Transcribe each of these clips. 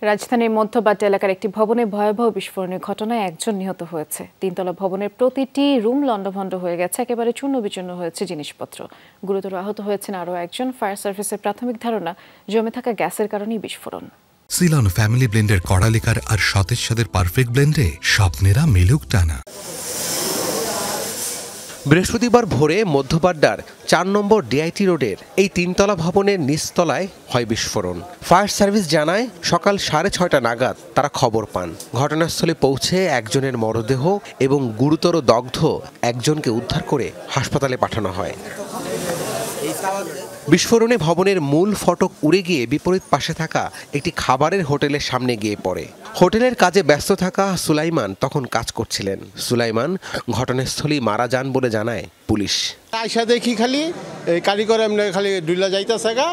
রাজধানীর মধ্যবাড্ডা এলাকার একটি ভবনে ভয়াবহ বিস্ফোরণের ঘটনায় একজন নিহত হয়েছে। তিনতলা ভবনের প্রতিটি রুম লণ্ডভণ্ড হয়ে গেছে, একেবারে চূর্ণ বিচূর্ণ হয়েছে জিনিসপত্র। গুরুতর আহত হয়েছেন আরও একজন। ফায়ার সার্ভিসের প্রাথমিক ধারণা, জমে থাকা গ্যাসের কারণেই বিস্ফোরণ। সিলন ফ্যামিলি ব্লেন্ডের কড়া লিকার আর সতেজ স্বাদের পারফেক্ট ব্লেন্ডে স্বপ্নেরা মেলুক টানা। বৃহস্পতিবার ভোরে মধ্যবাড্ডার ৪ নম্বর ডিআইটি রোডের এই তিনতলা ভবনের নিচতলায় হয় বিস্ফোরণ। ফায়ার সার্ভিস জানায় সকাল ৬:৩০ নাগাদ তারা খবর পান। ঘটনাস্থলে পৌঁছে একজনের মরদেহ এবং গুরুতর দগ্ধ একজনকে উদ্ধার করে হাসপাতালে পাঠানো হয়। বিস্ফোরণে ভবনের মূল ফটক উড়ে গিয়ে বিপরীত পাশে থাকা একটি খাবারের হোটেলের সামনে গিয়ে পড়ে। হোটেলের কাজে ব্যস্ত থাকা সুলাইমান তখন কাজ করছিলেন। সুলাইমান ঘটনাস্থলেই মারা যান বলে জানায় পুলিশ। আইসা দেখি খালি এই কারিগর এমনি খালি ডুইলা যাইতেছে গা,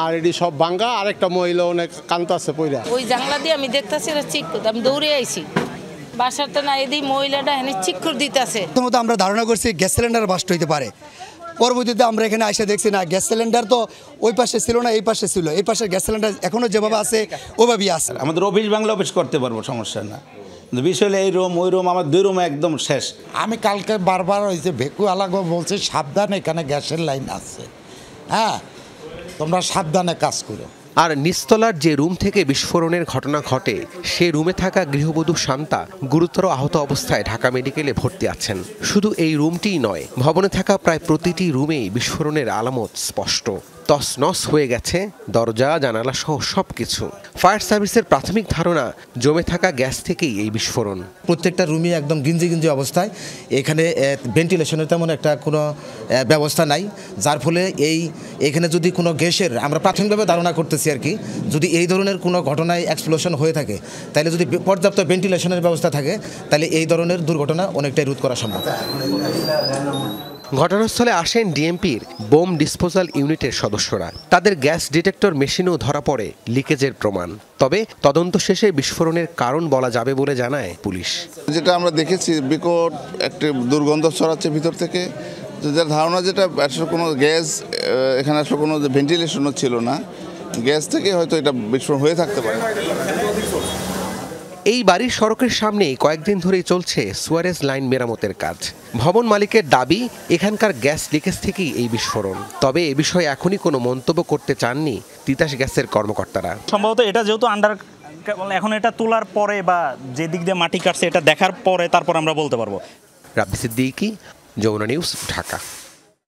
আর এটি সব ভাঙ্গা, আর একটা মহিলা অনেক কান্তাছে পইরা। ওই জানলা দিয়ে আমি দেখতেছি চিক করতে, আমি দৌড়ে আইছি বাসাতে না, এদিকে মহিলাটা এনে চিক করে দিতেছে। প্রথমত আমরা ধারণা করছি গ্যাস সিলিন্ডার বাস্ট হইতে পারে। পরবর্তীতে আমরা এখানে এসে দেখছি না, গ্যাস সিলিন্ডার তো ওই পাশে ছিল না, এই পাশে ছিল। এই পাশে গ্যাস সিলিন্ডার এখনো যেভাবে আছে ওইভাবেই আছে। আমাদের অফিস বাংলা অফিস করতে পারবো, সমস্যা না। বিষয় হলে এই রুম ওই রুম, আমার 2 রুম একদম শেষ। আমি কালকে বারবার হয়েছে ভেকু আলাগো বলছে সাবধান, এখানে গ্যাসের লাইন আছে, হ্যাঁ তোমরা সাবধানে কাজ করো। আর নিচতলার যে রুম থেকে বিস্ফোরণের ঘটনা ঘটে সে রুমে থাকা গৃহবধূ শান্তা গুরুতর আহত অবস্থায় ঢাকা মেডিকেলে ভর্তি আছেন। শুধু এই রুমটিই নয়, ভবনে থাকা প্রায় প্রতিটি রুমেই বিস্ফোরণের আলামত স্পষ্ট। তছনছ হয়ে গেছে দরজা জানালা সহ সবকিছু। ফায়ার সার্ভিসের প্রাথমিক ধারণা, জমে থাকা গ্যাস থেকেই এই বিস্ফোরণ। প্রত্যেকটা রুমই একদম গিঞ্জি গিঞ্জি অবস্থায়। এখানে ভেন্টিলেশনের তেমন একটা কোনো ব্যবস্থা নাই, যার ফলে এখানে যদি কোনো গ্যাসের, আমরা প্রাথমিকভাবে ধারণা করতেছি আর কি, যদি এই ধরনের কোনো ঘটনায় এক্সপ্লোশন হয়ে থাকে, তাহলে যদি পর্যাপ্ত ভেন্টিলেশনের ব্যবস্থা থাকে, তাহলে এই ধরনের দুর্ঘটনা অনেকটাই রোধ করা সম্ভব। ঘটনাস্থলে আসেন ডিএমপির বোম ডিসপোজাল ইউনিটের সদস্যরা। তাদের গ্যাস ডিটেক্টর মেশিনেও ধরা পড়ে লিকেজের প্রমাণ। তবে তদন্ত শেষে বিস্ফোরণের কারণ বলা যাবে বলে জানায় পুলিশ। যেটা আমরা দেখেছি, বিকট একটি দুর্গন্ধ ছড়াচ্ছে ভিতর থেকে। যার ধারণা যেটা আসলে কোনো গ্যাস, এখানে আসলে কোনো ভেন্টিলেশনও ছিল না, গ্যাস থেকে হয়তো এটা বিস্ফোরণ হয়ে থাকতে পারে। এই বাড়ির সড়কের সামনেই কয়েকদিন ধরেই চলছে সুয়ারেজ লাইন মেরামতের কাজ। ভবন মালিকের দাবি, এখানকার গ্যাস লিকেজ থেকেই এই বিস্ফোরণ। তবে এ বিষয়ে এখনই কোনো মন্তব্য করতে চাননি তিতাস গ্যাসের কর্মকর্তারা। সম্ভবত এটা যেহেতু আন্ডার, এখন এটা তোলার পরে বা যে দিক দিয়ে মাটি কাটছে এটা দেখার পরে তারপর আমরা বলতে পারবো। রাব্বি সিদ্দিকী, যমুনা নিউজ, ঢাকা।